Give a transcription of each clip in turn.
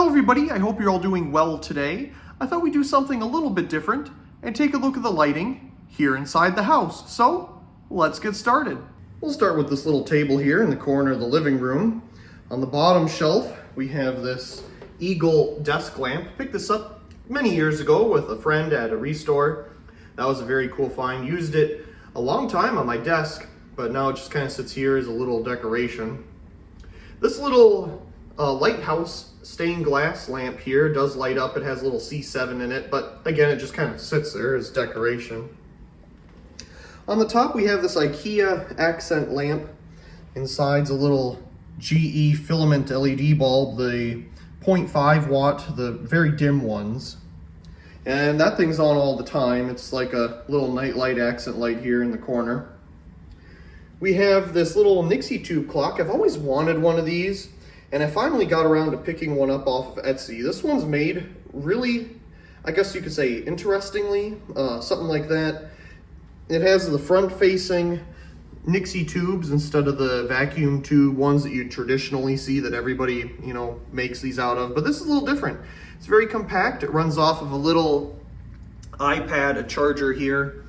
Hello everybody, I hope you're all doing well today. I thought we'd do something a little bit different and take a look at the lighting here inside the house. So, let's get started. We'll start with this little table here in the corner of the living room. On the bottom shelf, we have this Eagle desk lamp. Picked this up many years ago with a friend at a restore. That was a very cool find. Used it a long time on my desk, but now it just kind of sits here as a little decoration. This little lighthouse stained glass lamp here does light up. It has a little C7 in it, but again, it just kind of sits there as decoration. On the top, we have this IKEA accent lamp. Inside's a little GE filament LED bulb, the 0.5 watt, the very dim ones. And that thing's on all the time. It's like a little nightlight accent light here in the corner. We have this little Nixie tube clock. I've always wanted one of these, and I finally got around to picking one up off of Etsy. This one's made really, I guess you could say, interestingly, something like that. It has the front-facing Nixie tubes instead of the vacuum tube ones that you traditionally see that everybody, makes these out of. But this is a little different. It's very compact. It runs off of a little iPad, a charger here,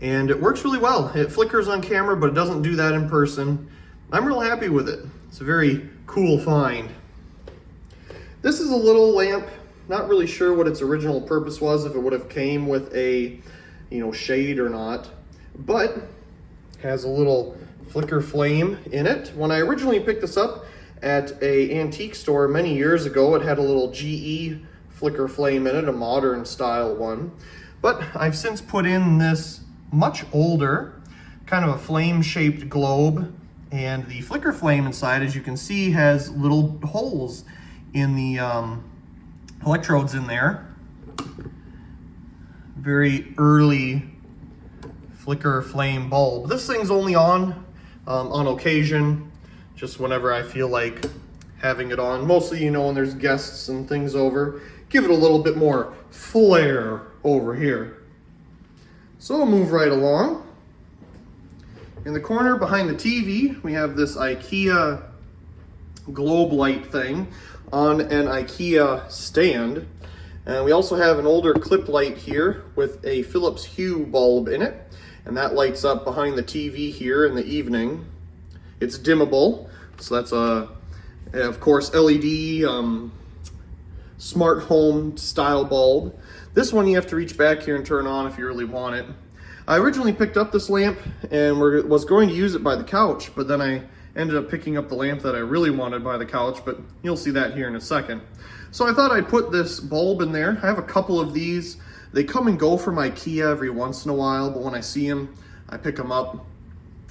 and it works really well. It flickers on camera, but it doesn't do that in person. I'm real happy with it. It's a very cool find. This is a little lamp. Not really sure what its original purpose was, if it would have came with a, shade or not, but has a little flicker flame in it. When I originally picked this up at an antique store many years ago, it had a little GE flicker flame in it, a modern style one. But I've since put in this much older, kind of a flame-shaped globe, and the flicker flame inside, as you can see, has little holes in the electrodes in there. Very early flicker flame bulb. This thing's only on occasion, just whenever I feel like having it on. Mostly, when there's guests and things over, give it a little bit more flair over here. So we'll move right along. In the corner behind the TV, we have this IKEA globe light thing on an IKEA stand. And we also have an older clip light here with a Philips Hue bulb in it. And that lights up behind the TV here in the evening. It's dimmable, so that's of course, LED smart home style bulb. This one you have to reach back here and turn on if you really want it. I originally picked up this lamp and was going to use it by the couch, but then I ended up picking up the lamp that I really wanted by the couch, but you'll see that here in a second. So I thought I'd put this bulb in there. I have a couple of these. They come and go from IKEA every once in a while, but when I see them, I pick them up.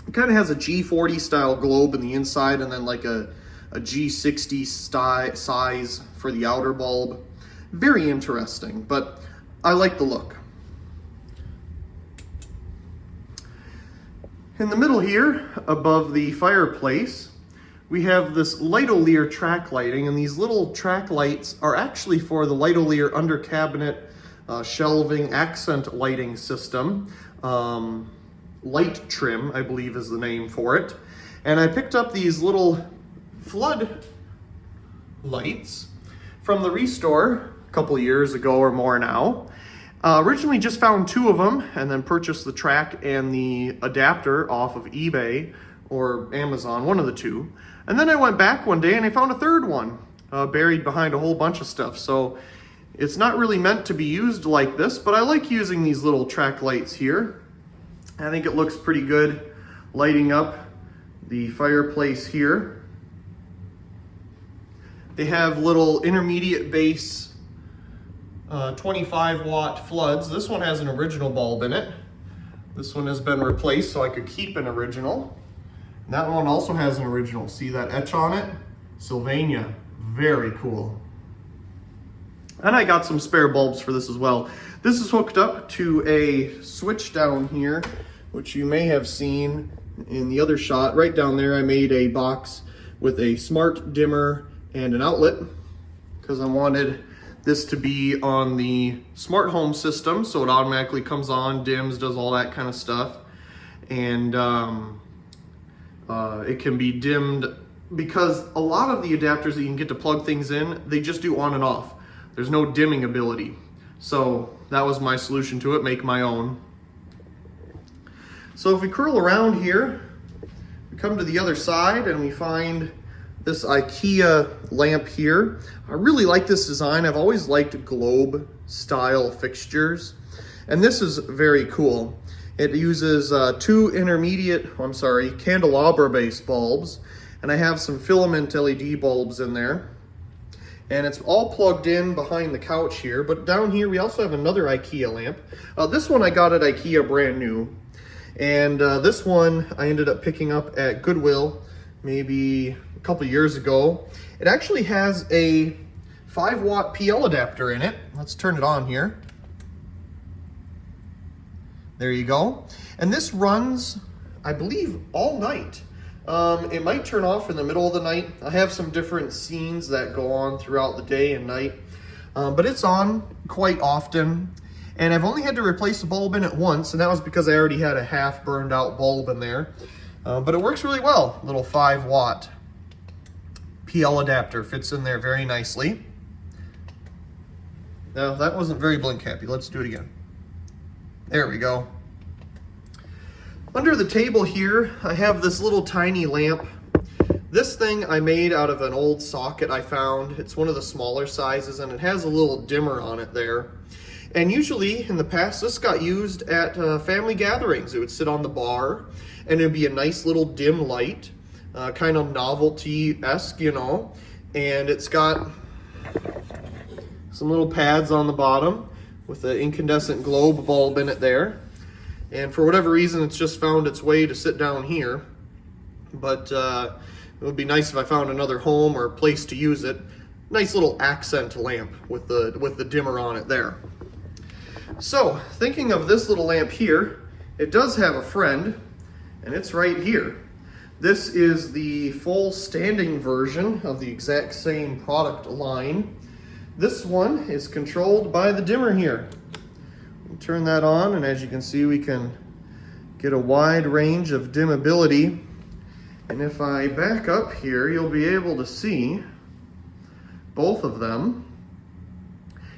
It kind of has a G40 style globe in the inside and then like a G60 size for the outer bulb. Very interesting, but I like the look. In the middle here, above the fireplace, we have this Lightolier track lighting, and these little track lights are actually for the Lightolier under cabinet shelving accent lighting system. Light trim, I believe is the name for it. And I picked up these little flood lights from the restore a couple years ago or more now. Originally just found two of them and then purchased the track and the adapter off of eBay or Amazon, one of the two. And then I went back one day and I found a third one buried behind a whole bunch of stuff. So it's not really meant to be used like this, but I like using these little track lights here. I think it looks pretty good lighting up the fireplace here. They have little intermediate base 25 watt floods. This one has an original bulb in it. This one has been replaced so I could keep an original. And that one also has an original. See that etch on it? Sylvania. Very cool. And I got some spare bulbs for this as well. This is hooked up to a switch down here, which you may have seen in the other shot. Right down there, I made a box with a smart dimmer and an outlet because I wanted this to be on the smart home system, so it automatically comes on, dims, does all that kind of stuff. And it can be dimmed because a lot of the adapters that you can get to plug things in, they just do on and off. There's no dimming ability. So that was my solution to it, make my own. So if we curl around here, we come to the other side and we find this IKEA lamp here. I really like this design. I've always liked globe style fixtures, and this is very cool. It uses two candelabra based bulbs, and I have some filament LED bulbs in there. And it's all plugged in behind the couch here, but down here we also have another IKEA lamp. This one I got at IKEA brand new, and this one I ended up picking up at Goodwill maybe a couple years ago. It actually has a 5-watt PL adapter in it. Let's turn it on here. There you go. And this runs, I believe, all night. It might turn off in the middle of the night. I have some different scenes that go on throughout the day and night, but it's on quite often. And I've only had to replace the bulb in it once, and that was because I already had a half burned out bulb in there. But it works really well. Little 5-watt PL adapter fits in there very nicely. Now that wasn't very blink happy. Let's do it again. There we go. Under the table here, I have this little tiny lamp. This thing I made out of an old socket I found. It's one of the smaller sizes, and it has a little dimmer on it there. And usually in the past, this got used at family gatherings. It would sit on the bar, and it'd be a nice little dim light, kind of novelty-esque, you know. And it's got some little pads on the bottom with an incandescent globe bulb in it there. And for whatever reason, it's just found its way to sit down here. But it would be nice if I found another home or place to use it. Nice little accent lamp with the dimmer on it there. So, thinking of this little lamp here, it does have a friend, and it's right here. This is the full standing version of the exact same product line. This one is controlled by the dimmer here. Turn that on, and as you can see, we can get a wide range of dimmability. And if I back up here, you'll be able to see both of them.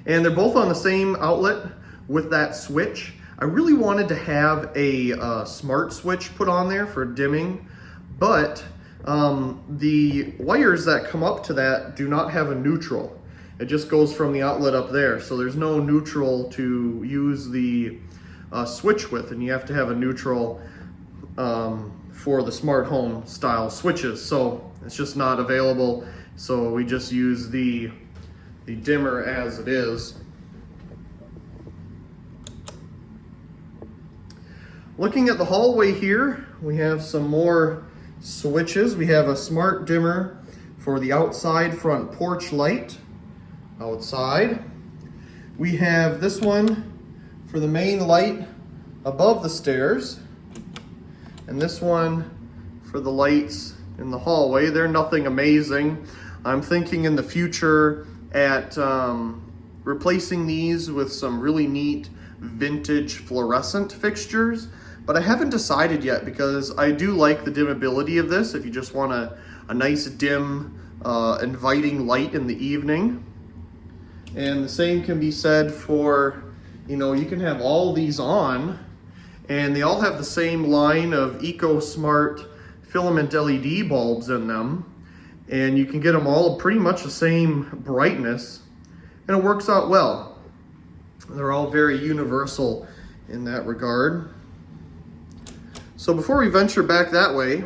And they're both on the same outlet with that switch. I really wanted to have a smart switch put on there for dimming, but the wires that come up to that do not have a neutral. It just goes from the outlet up there, so there's no neutral to use the switch with, and you have to have a neutral for the smart home style switches, so it's just not available. So we just use the dimmer as it is. Looking at the hallway here, we have some more switches. We have a smart dimmer for the outside front porch light. Outside. We have this one for the main light above the stairs, and this one for the lights in the hallway. They're nothing amazing. I'm thinking in the future at replacing these with some really neat vintage fluorescent fixtures, but I haven't decided yet because I do like the dimmability of this if you just want a nice dim inviting light in the evening. And the same can be said for, you know, you can have all these on and they all have the same line of EcoSmart filament LED bulbs in them, and you can get them all pretty much the same brightness, and it works out well. They're all very universal in that regard. So before we venture back that way,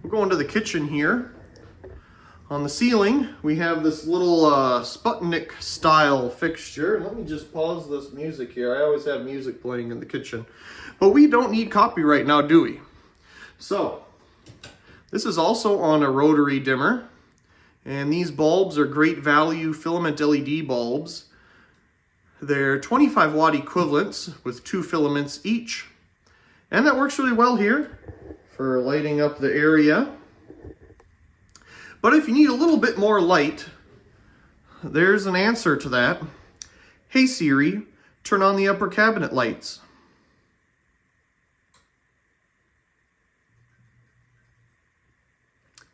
we're going to the kitchen here. On the ceiling, we have this little Sputnik style fixture. Let me just pause this music here. I always have music playing in the kitchen. But we don't need copyright now, do we? So, this is also on a rotary dimmer. And these bulbs are great value filament LED bulbs. They're 25 watt equivalents with 2 filaments each. And that works really well here for lighting up the area. But if you need a little bit more light, there's an answer to that. Hey Siri, turn on the upper cabinet lights.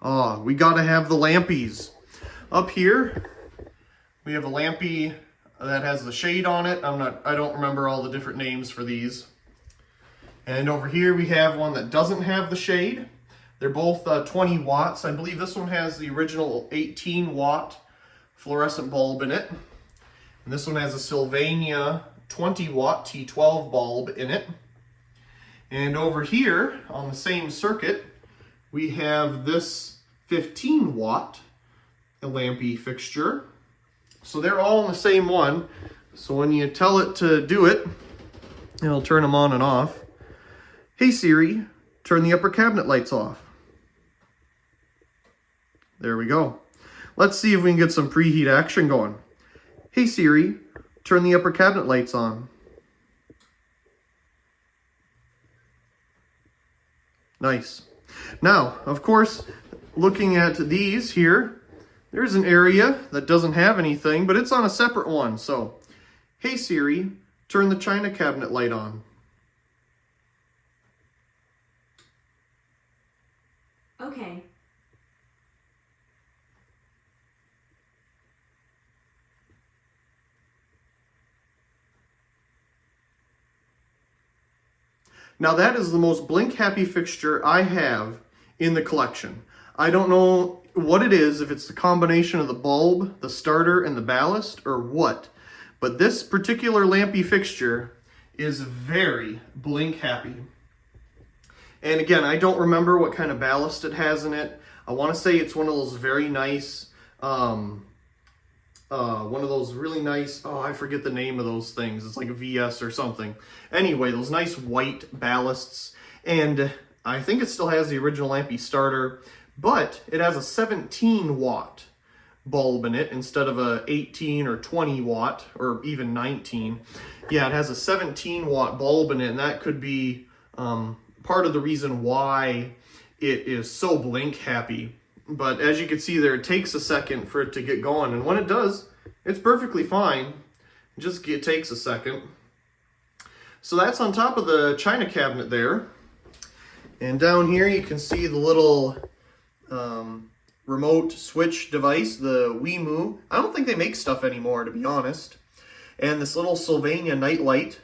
Oh, we gotta have the lampies. Up here, we have a lampy that has the shade on it. I don't remember all the different names for these. And over here we have one that doesn't have the shade. They're both 20 watts. I believe this one has the original 18 watt fluorescent bulb in it. And this one has a Sylvania 20 watt T12 bulb in it. And over here on the same circuit, we have this 15 watt lampy fixture. So they're all in the same one. So when you tell it to do it, it'll turn them on and off. Hey Siri, turn the upper cabinet lights off. There we go. Let's see if we can get some preheat action going. Hey Siri, turn the upper cabinet lights on. Nice. Now, of course, looking at these here, there's an area that doesn't have anything, but it's on a separate one. So, hey Siri, turn the china cabinet light on. Okay. Now that is the most blink happy fixture I have in the collection. I don't know what it is, if it's the combination of the bulb, the starter, and the ballast, or what. But this particular lampy fixture is very blink happy. And again, I don't remember what kind of ballast it has in it. I want to say it's one of those very nice, one of those really nice, oh, I forget the name of those things. It's like a VS or something. Anyway, those nice white ballasts. And I think it still has the original lampy starter, but it has a 17 watt bulb in it instead of a 18 or 20 watt or even 19. Yeah, it has a 17 watt bulb in it, and that could be part of the reason why it is so blink happy. But as you can see there, it takes a second for it to get going, and when it does, it's perfectly fine. It takes a second. So that's on top of the china cabinet there. And down here you can see the little remote switch device, the Wemu. I don't think they make stuff anymore, to be honest. And this little Sylvania night light.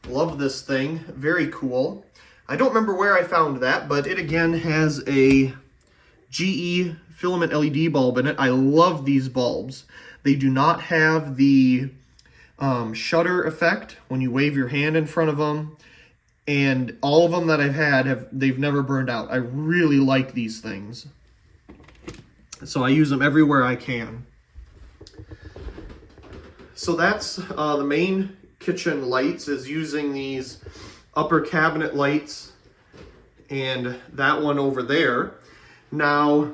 Love this thing. Very cool. I don't remember where I found that, but it again has a GE filament LED bulb in it. I love these bulbs. They do not have the shutter effect when you wave your hand in front of them. And all of them that I've had, they've never burned out. I really like these things. So I use them everywhere I can. So that's the main kitchen lights, is using these upper cabinet lights and that one over there. Now,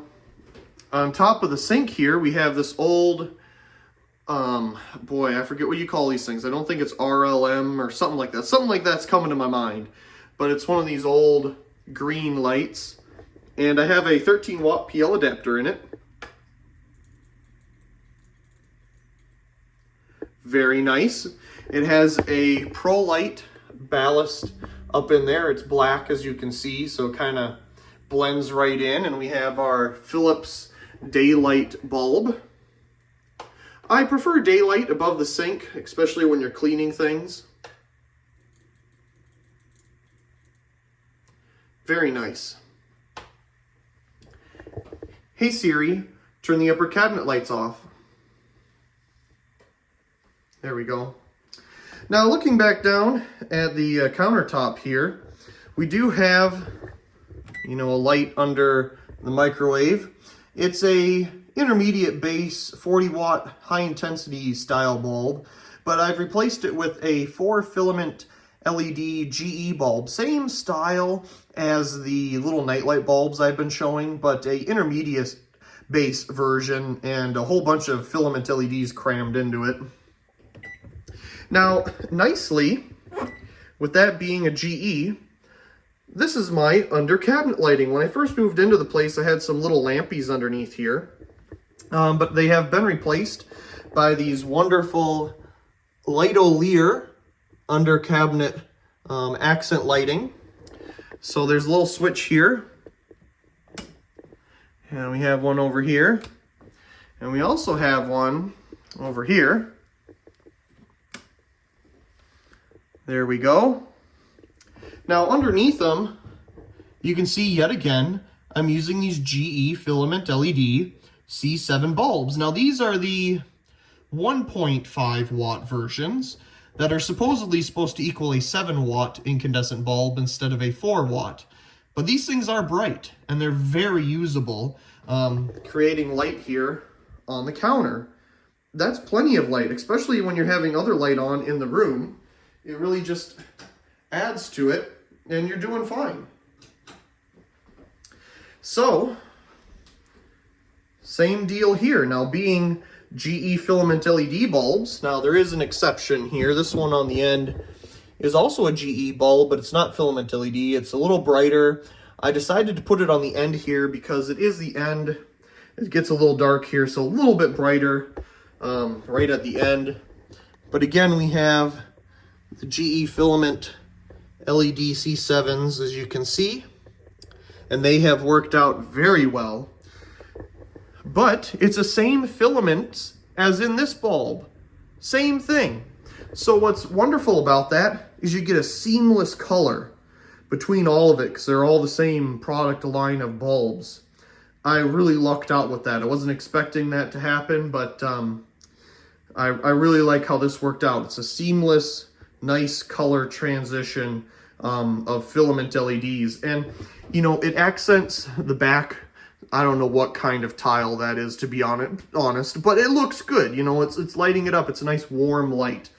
on top of the sink here, we have this old, boy, I forget what you call these things. I don't think it's RLM or something like that. Something like that's coming to my mind. But it's one of these old green lights. And I have a 13 watt PL adapter in it. Very nice. It has a ProLite ballast up in there. It's black, as you can see, so it kind of blends right in. And we have our Philips daylight bulb. I prefer daylight above the sink, especially when you're cleaning things. Very nice. Hey Siri, turn the upper cabinet lights off. There we go. Now looking back down at the countertop here, we do have, a light under the microwave. It's a intermediate base 40 watt high intensity style bulb, but I've replaced it with a 4 filament LED GE bulb. Same style as the little nightlight bulbs I've been showing, but a intermediate base version and a whole bunch of filament LEDs crammed into it. Now, nicely, with that being a GE, this is my under cabinet lighting. When I first moved into the place, I had some little lampies underneath here, but they have been replaced by these wonderful Lightolier under cabinet accent lighting. So there's a little switch here. And we have one over here. And we also have one over here. There we go. Now underneath them, you can see yet again, I'm using these GE Filament LED C7 bulbs. Now these are the 1.5 watt versions that are supposedly supposed to equal a 7 watt incandescent bulb instead of a 4 watt. But these things are bright and they're very usable, creating light here on the counter. That's plenty of light, especially when you're having other light on in the room. It really just adds to it and you're doing fine. So, same deal here. Now being GE Filament LED bulbs, now there is an exception here. This one on the end is also a GE bulb, but it's not filament LED. It's a little brighter. I decided to put it on the end here because it is the end. It gets a little dark here, so a little bit brighter right at the end. But again, we have the GE Filament LED C7s, as you can see, and they have worked out very well. But it's the same filament as in this bulb. Same thing. So what's wonderful about that is you get a seamless color between all of it because they're all the same product line of bulbs. I really lucked out with that. I wasn't expecting that to happen, but I really like how this worked out. It's a seamless, nice color transition of filament LEDs. And, you know, it accents the back. I don't know what kind of tile that is, to be honest, but it looks good. You know, it's lighting it up. It's a nice warm light.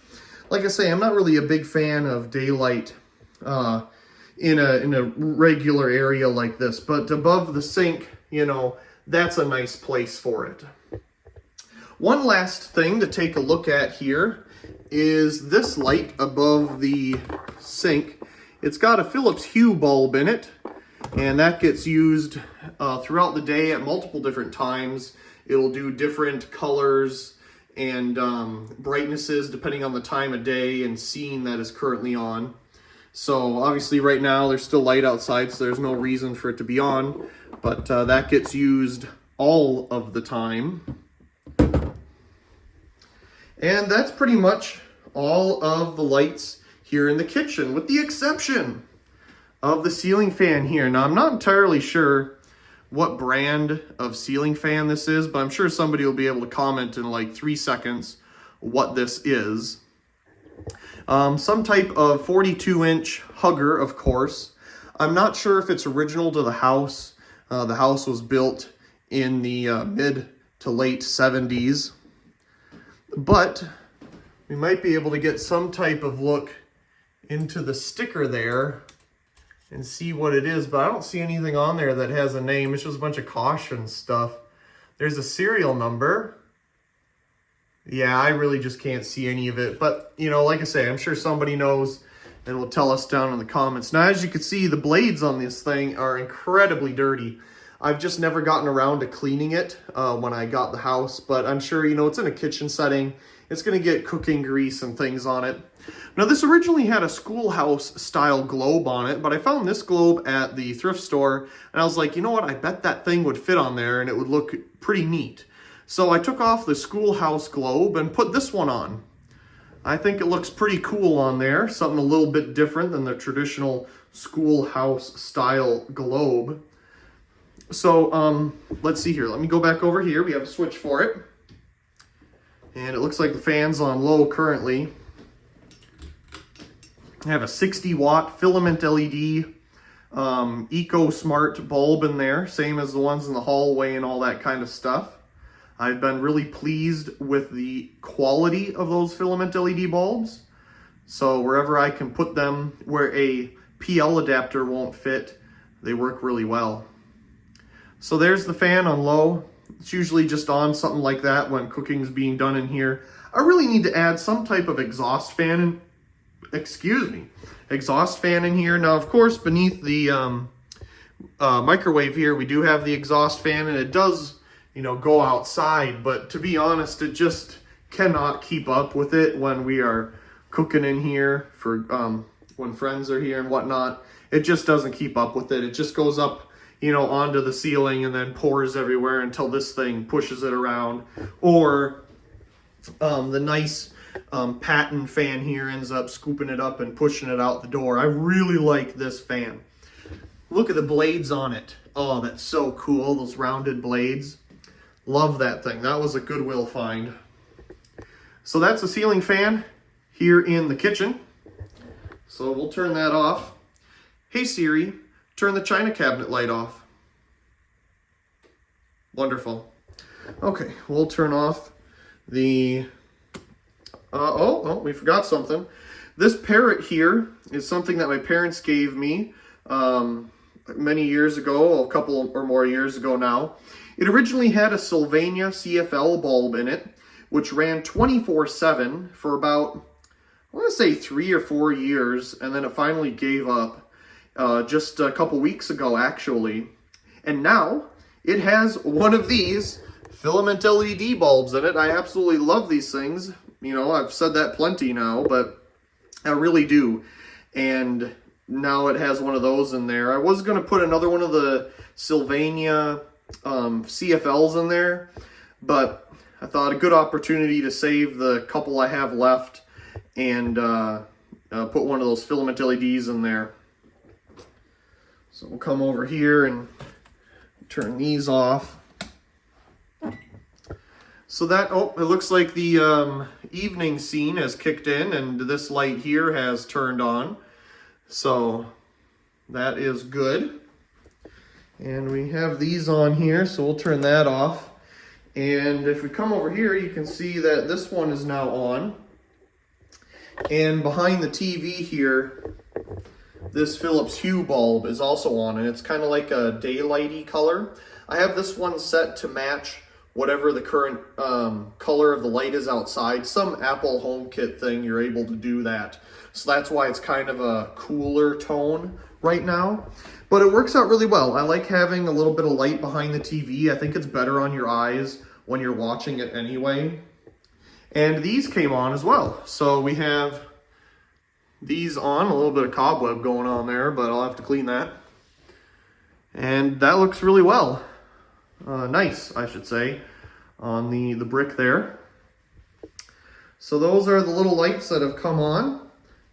Like I say, I'm not really a big fan of daylight in a regular area like this, but above the sink, you know, that's a nice place for it. One last thing to take a look at here is this light above the sink. It's got a Philips Hue bulb in it, and that gets used throughout the day at multiple different times. It'll do different colors and brightnesses depending on the time of day and scene that is currently on. So obviously right now there's still light outside, so there's no reason for it to be on, but that gets used all of the time. And that's pretty much all of the lights here in the kitchen, with the exception of the ceiling fan here. Now, I'm not entirely sure what brand of ceiling fan this is, but I'm sure somebody will be able to comment in like 3 seconds what this is. Some type of 42-inch Hugger, of course. I'm not sure if it's original to the house. The house was built in the mid to late 70s. But we might be able to get some type of look into the sticker there and see what it is, but I don't see anything on there that has a name. It's just a bunch of caution stuff. There's a serial number. Yeah, I really just can't see any of it, but you know, like I say, I'm sure somebody knows and will tell us down in the comments. Now, as you can see, the blades on this thing are incredibly dirty. I've just never gotten around to cleaning it when I got the house, but I'm sure, you know, it's in a kitchen setting. It's going to get cooking grease and things on it. Now, this originally had a schoolhouse style globe on it, but I found this globe at the thrift store, and I was like, you know what, I bet that thing would fit on there and it would look pretty neat. So I took off the schoolhouse globe and put this one on. I think it looks pretty cool on there, something a little bit different than the traditional schoolhouse style globe. So let's see here. Let me go back over here. We have a switch for it. And it looks like the fan's on low currently. I have a 60 watt filament LED Eco Smart bulb in there, same as the ones in the hallway and all that kind of stuff. I've been really pleased with the quality of those filament LED bulbs. So wherever I can put them where a PL adapter won't fit, they work really well. So there's the fan on low. It's usually just on something like that when cooking's being done in here. I really need to add some type of exhaust fan exhaust fan in here. Now, of course, beneath the microwave here, we do have the exhaust fan, and it does, you know, go outside, but to be honest, it just cannot keep up with it when we are cooking in here for when friends are here and whatnot. It just doesn't keep up with it. It just goes up, onto the ceiling and then pours everywhere until this thing pushes it around. Or the nice patent fan here ends up scooping it up and pushing it out the door. I really like this fan. Look at the blades on it. Oh, that's so cool, those rounded blades. Love that thing. That was a Goodwill find. So that's the ceiling fan here in the kitchen. So we'll turn that off. Hey Siri, turn the china cabinet light off. Wonderful. Okay, we'll turn off the... oh, we forgot something. This parrot here is something that my parents gave me many years ago, a couple or more years ago now. It originally had a Sylvania CFL bulb in it, which ran 24/7 for about, I want to say 3 or 4 years, and then it finally gave up just a couple weeks ago, actually. And now it has one of these filament LED bulbs in it. I absolutely love these things. I've said that plenty now, but I really do. And now it has one of those in there. I was going to put another one of the Sylvania CFLs in there, but I thought a good opportunity to save the couple I have left and put one of those filament LEDs in there. So we'll come over here and turn these off. So that, it looks like the evening scene has kicked in and this light here has turned on. So that is good. And we have these on here, so we'll turn that off. And if we come over here, you can see that this one is now on. And behind the TV here, this Philips Hue bulb is also on, and it's kind of like a daylighty color. I have this one set to match whatever the current color of the light is outside. Some Apple HomeKit thing, you're able to do that. So that's why it's kind of a cooler tone right now. But it works out really well. I like having a little bit of light behind the TV. I think it's better on your eyes when you're watching it anyway. And these came on as well. So we have these on, a little bit of cobweb going on there, but I'll have to clean that. And that looks really well. Nice, I should say, on the brick there. So those are the little lights that have come on.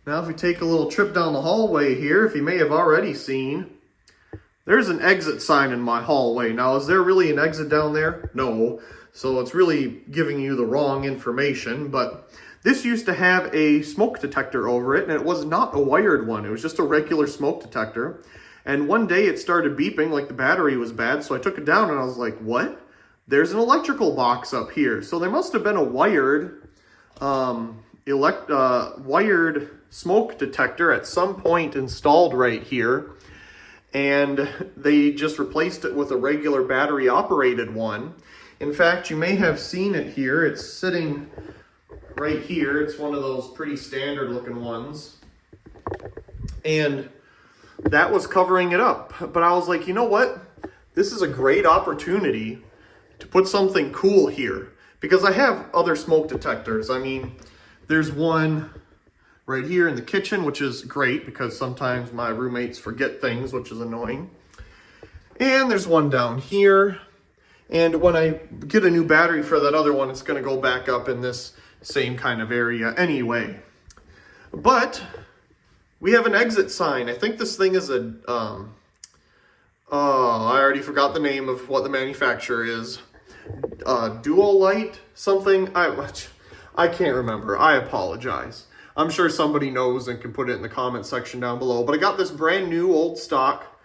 Now if we take a little trip down the hallway here, if you may have already seen, there's an exit sign in my hallway. Now, is there really an exit down there? No. So it's really giving you the wrong information, but this used to have a smoke detector over it, and it was not a wired one. It was just a regular smoke detector. And one day it started beeping like the battery was bad, so I took it down and I was like, what? There's an electrical box up here. So there must have been a wired wired smoke detector at some point installed right here. And they just replaced it with a regular battery operated one. In fact, you may have seen it here. It's sitting right here. It's one of those pretty standard looking ones. And that was covering it up. But I was like, you know what? This is a great opportunity to put something cool here. Because I have other smoke detectors. I mean, there's one right here in the kitchen, which is great because sometimes my roommates forget things, which is annoying. And there's one down here. And when I get a new battery for that other one, it's going to go back up in this same kind of area anyway. But we have an exit sign. I think this thing is a, I already forgot the name of what the manufacturer is. Duolight something. I can't remember. I apologize. I'm sure somebody knows and can put it in the comment section down below. But I got this brand new old stock,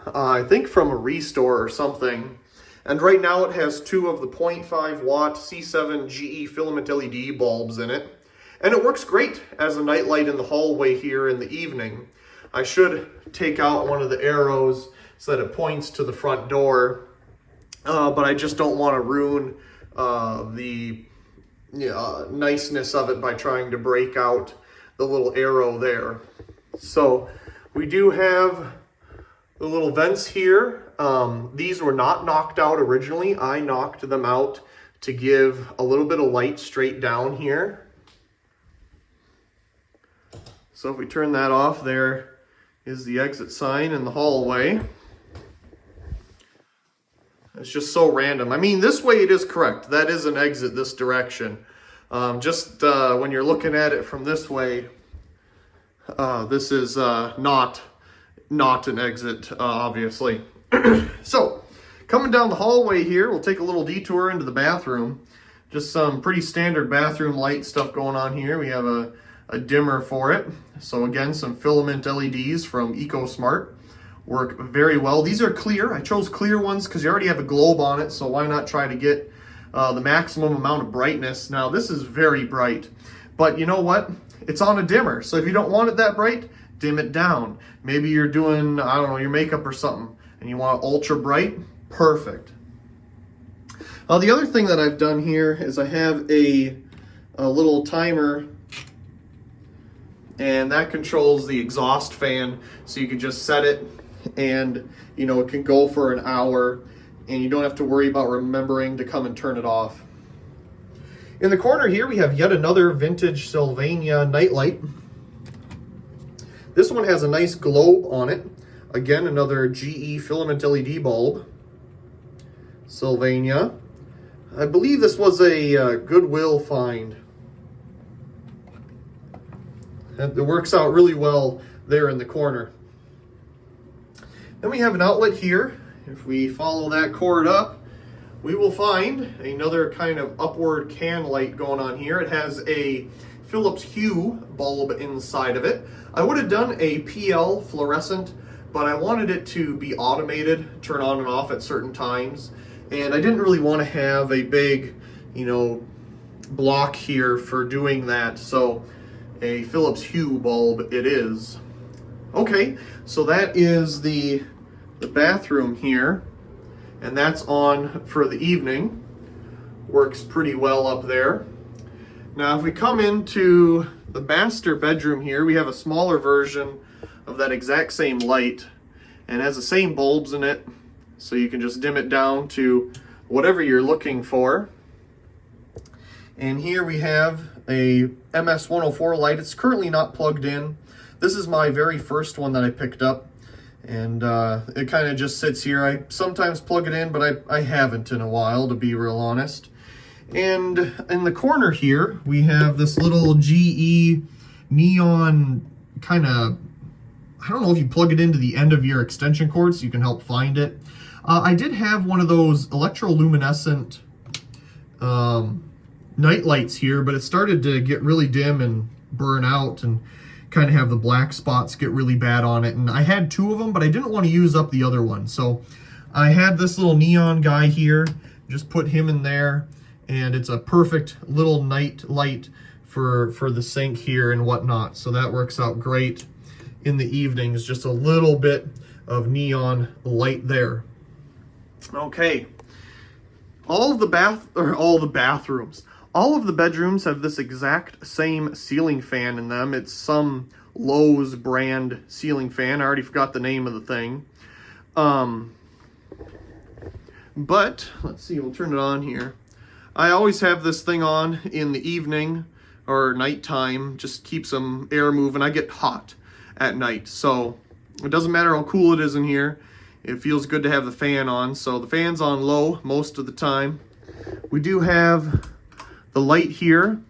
I think from a Restore or something. And right now it has two of the 0.5 watt C7 GE filament LED bulbs in it. And it works great as a nightlight in the hallway here in the evening. I should take out one of the arrows so that it points to the front door. But I just don't want to ruin the niceness of it by trying to break out the little arrow there. So we do have the little vents here. These were not knocked out originally. I knocked them out to give a little bit of light straight down here. So if we turn that off, there is the exit sign in the hallway. It's just so random. I mean, this way it is correct. That is an exit this direction. When you're looking at it from this way, this is not an exit, obviously. So, coming down the hallway here, we'll take a little detour into the bathroom. Just some pretty standard bathroom light stuff going on here. We have a dimmer for it. So again, some filament LEDs from EcoSmart. Work very well. These are clear. I chose clear ones because you already have a globe on it, so why not try to get the maximum amount of brightness. Now, this is very bright, but you know what? It's on a dimmer, so if you don't want it that bright, dim it down. Maybe you're doing, I don't know, your makeup or something, and you want ultra bright, perfect. The other thing that I've done here is I have a little timer, and that controls the exhaust fan, so you can just set it, and you know, it can go for an hour, and you don't have to worry about remembering to come and turn it off. In the corner here, we have yet another vintage Sylvania nightlight. This one has a nice globe on it. Again, another GE filament LED bulb. Sylvania. I believe this was a Goodwill find. It works out really well there in the corner. Then we have an outlet here. If we follow that cord up, we will find another kind of upward can light going on here. It has a Philips Hue bulb inside of it. I would have done a PL fluorescent, but I wanted it to be automated, turn on and off at certain times. And I didn't really want to have a big, you know, block here for doing that. So a Philips Hue bulb it is. Okay, so that is the bathroom here, and that's on for the evening. Works pretty well up there. Now if we come into the master bedroom here, we have a smaller version of that exact same light, and has the same bulbs in it, so you can just dim it down to whatever you're looking for. And here we have a MS-104 light. It's currently not plugged in. This is my very first one that I picked up, and it kind of just sits here. I sometimes plug it in, but I haven't in a while, to be real honest. And in the corner here, we have this little GE neon kind of, I don't know if you plug it into the end of your extension cord so you can help find it. I did have one of those electroluminescent night lights here, but it started to get really dim and burn out and kind of have the black spots get really bad on it. And I had two of them, but I didn't want to use up the other one. So I had this little neon guy here, just put him in there, and it's a perfect little night light for the sink here and whatnot. So that works out great in the evenings, just a little bit of neon light there. Okay, all of the bathrooms, all of the bedrooms have this exact same ceiling fan in them. It's some Lowe's brand ceiling fan. I already forgot the name of the thing. But let's see, we'll turn it on here. I always have this thing on in the evening or nighttime, just keeps some air moving. I get hot at night, so it doesn't matter how cool it is in here. It feels good to have the fan on, so the fan's on low most of the time. We do have the light here.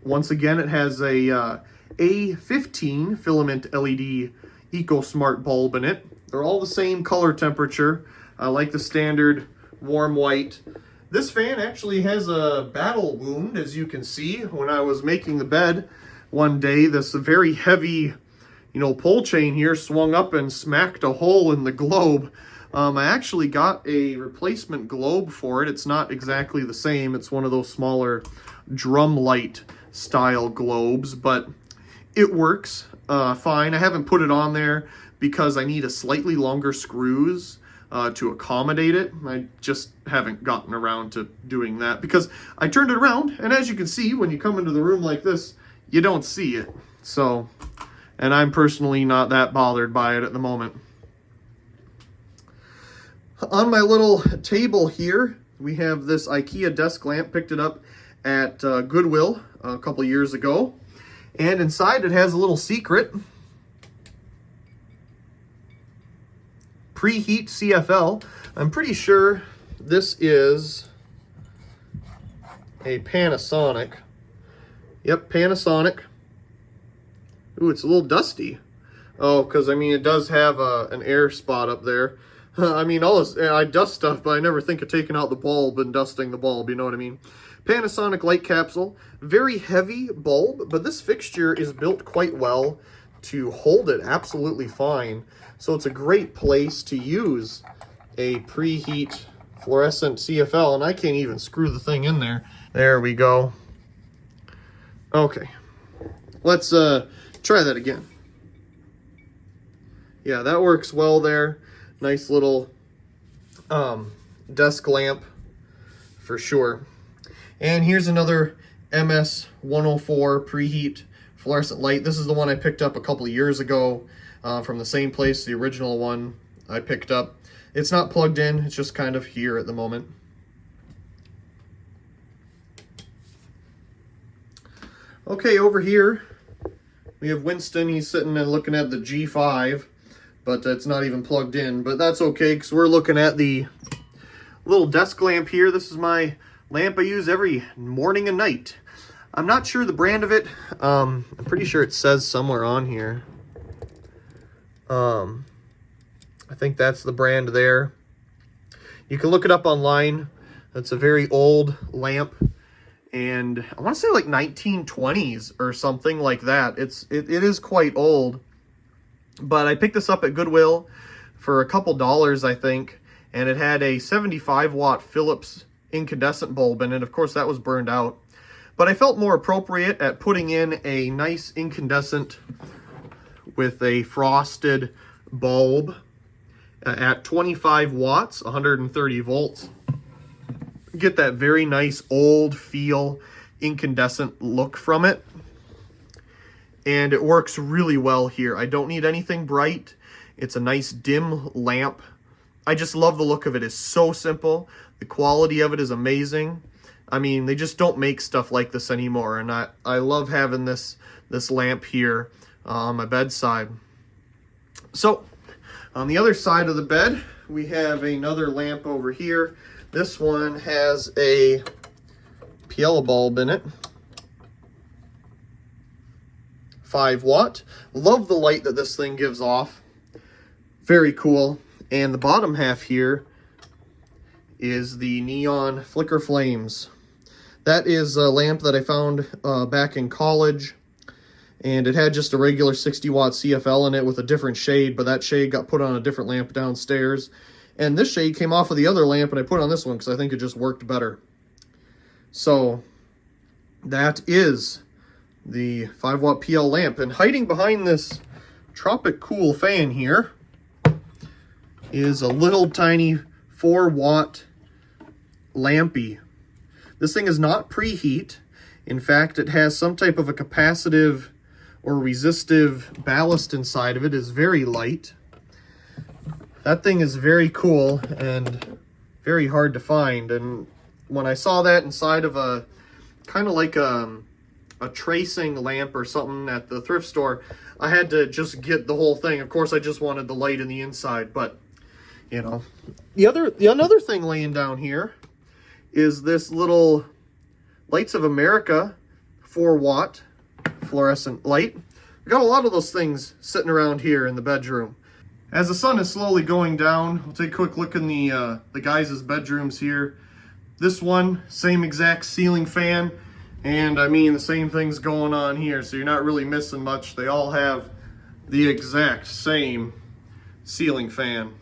Once again, it has a A15 filament LED EcoSmart bulb in it. They're all the same color temperature. I like the standard warm white. This fan actually has a battle wound, as you can see. When I was making the bed one day, this very heavy, you know, pole chain here swung up and smacked a hole in the globe. I actually got a replacement globe for it. It's not exactly the same. It's one of those smaller drum light style globes, but it works fine. I haven't put it on there because I need a slightly longer screws to accommodate it. I just haven't gotten around to doing that because I turned it around, and as you can see, when you come into the room like this, you don't see it. So, and I'm personally not that bothered by it at the moment. On my little table here, we have this IKEA desk lamp. Picked it up at Goodwill a couple years ago. And inside it has a little secret. Preheat CFL. I'm pretty sure this is a Panasonic. Yep, Panasonic. Ooh, it's a little dusty. Oh, because, I mean, it does have an air spot up there. I mean, all this, I dust stuff, but I never think of taking out the bulb and dusting the bulb, you know what I mean? Panasonic light capsule. Very heavy bulb, but this fixture is built quite well to hold it absolutely fine. So it's a great place to use a preheat fluorescent CFL, and I can't even screw the thing in there. There we go. Okay, let's try that again. Yeah, that works well there. Nice little desk lamp for sure. And here's another MS-104 preheat fluorescent light. This is the one I picked up a couple of years ago from the same place, the original one I picked up. It's not plugged in, it's just kind of here at the moment. Okay, over here we have Winston. He's sitting and looking at the G5, but it's not even plugged in. But that's okay, because we're looking at the little desk lamp here. This is my lamp I use every morning and night. I'm not sure the brand of it. I'm pretty sure it says somewhere on here. I think that's the brand there. You can look it up online. It's a very old lamp, and I want to say like 1920s or something like that. It is quite old, but I picked this up at Goodwill for a couple dollars, I think, and it had a 75 watt Philips incandescent bulb in it. Of course, that was burned out, but I felt more appropriate at putting in a nice incandescent with a frosted bulb at 25 watts, 130 volts. Get that very nice old feel, incandescent look from it. And it works really well here. I don't need anything bright. It's a nice dim lamp. I just love the look of it. It's so simple. The quality of it is amazing. I mean, they just don't make stuff like this anymore. And I love having this lamp here on my bedside. So, on the other side of the bed, we have another lamp over here. This one has a Piella bulb in it. 5 watt. Love the light that this thing gives off. Very cool. And the bottom half here is the neon flicker flames. That is a lamp that I found back in college. And it had just a regular 60 watt CFL in it with a different shade, but that shade got put on a different lamp downstairs. And this shade came off of the other lamp, and I put it on this one because I think it just worked better. So that is the 5 watt PL lamp. And hiding behind this Tropic Cool fan here is a little tiny 4 watt lampy. This thing is not preheat. In fact, it has some type of a capacitive or resistive ballast inside of it. Is very light. That thing is very cool and very hard to find. And when I saw that inside of a kind of like a tracing lamp or something at the thrift store, I had to just get the whole thing. Of course, I just wanted the light in the inside, but you know, another thing laying down here is this little Lights of America 4 watt fluorescent light. We got a lot of those things sitting around here in the bedroom. As the sun is slowly going down, we'll take a quick look in the guys' bedrooms here. This one, same exact ceiling fan, and I mean the same thing's going on here, so you're not really missing much. They all have the exact same ceiling fan.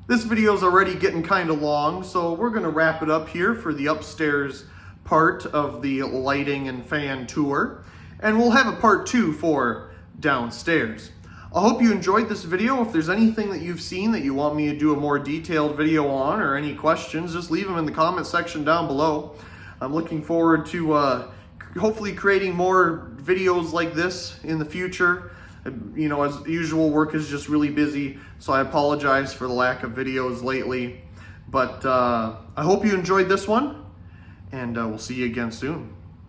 This video is already getting kind of long, so we're going to wrap it up here for the upstairs part of the lighting and fan tour, and we'll have a part 2 for downstairs. I hope you enjoyed this video. If there's anything that you've seen that you want me to do a more detailed video on, or any questions, just leave them in the comment section down below. I'm looking forward to hopefully creating more videos like this in the future. You know, as usual, work is just really busy, so I apologize for the lack of videos lately. But I hope you enjoyed this one, and we'll see you again soon.